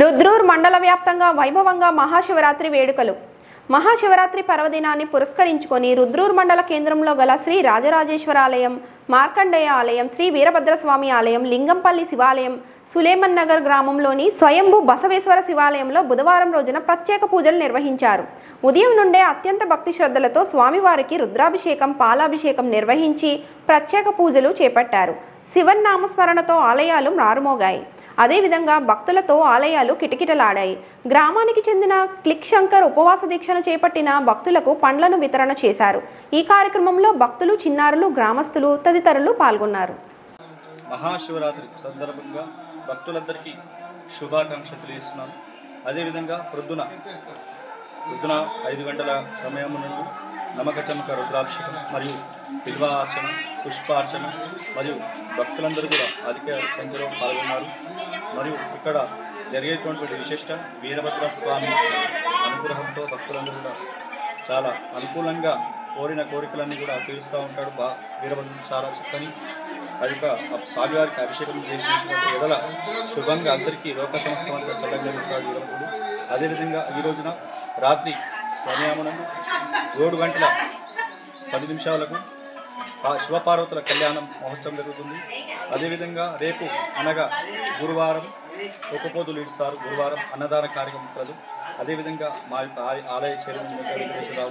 రుద్రూర్ మండల వ్యాప్తంగా వైభవంగా మహాశివరాత్రి వేడుకలు. మహాశివరాత్రి పర్వదినాన్ని పురస్కరించుకొని రుద్రూర్ మండల కేంద్రంలో గల శ్రీ రాజరాజేశ్వర ఆలయం, మార్కండేయ ఆలయం, శ్రీ వీరభద్రస్వామి ఆలయం, లింగంపల్లి శివాలయం, సులేమన్ నగర్ గ్రామంలోని స్వయంభూ బసవేశ్వర శివాలయంలో బుధవారం రోజున ప్రత్యేక పూజలు నిర్వహించారు. ఉదయం నుండే అత్యంత భక్తి శ్రద్ధలతో స్వామివారికి రుద్రాభిషేకం, పాలాభిషేకం నిర్వహించి ప్రత్యేక పూజలు చేపట్టారు. శివన్నామస్మరణతో ఆలయాలు మారుమోగాయి. అదేవిధంగా భక్తులతో ఆలయాలు కిటకిటలాడాయి. గ్రామానికి చెందిన క్లిక్ శంకర్ ఉపవాస దీక్షను చేపట్టిన భక్తులకు పండ్లను వితరణ చేశారు. ఈ కార్యక్రమంలో భక్తులు, చిన్నారులు, గ్రామస్తులు తదితరులు పాల్గొన్నారు. మహాశివరాత్రి సందర్భంగా భక్తులందరికీ శుభాకాంక్షలు తెలియజేస్తున్నాను. అదేవిధంగా పొద్దున 5 గంటల సమయం నుండి నమకచమక రుద్రాభిషేకం మరియు బిల్వార్చన, పుష్పార్చన మరియు భక్తులందరూ కూడా అధిక సంఖ్యలో పాల్గొన్నారు. మరియు ఇక్కడ జరిగేటువంటి విశిష్ట వీరభద్ర స్వామి అనుగ్రహంతో భక్తులందరూ కూడా చాలా అనుకూలంగా కోరిన కోరికలన్నీ కూడా తీరుస్తూ ఉంటాడు. వీరభద్రుడు చాలా చక్కని స్వామివారికి అభిషేకం చేసినటువంటి ఎడల శుభంగా అందరికీ లోక సంస్థ చల్లగలుగుతాడు వీరభద్రుడు. అదేవిధంగా ఈ రోజున రాత్రి సమయమునందు 7 గంటల 10 నిమిషాలకు శివపార్వతుల కళ్యాణం మహోత్సవం జరుగుతుంది. అదేవిధంగా రేపు అనగా గురువారం ఒక్కపోతులు ఇస్తారు. గురువారం అన్నదాన కార్యక్రమం కలదు. అదేవిధంగా మా యొక్క ఆలయ చైర్మన్ వెంకటేశ్వరరావు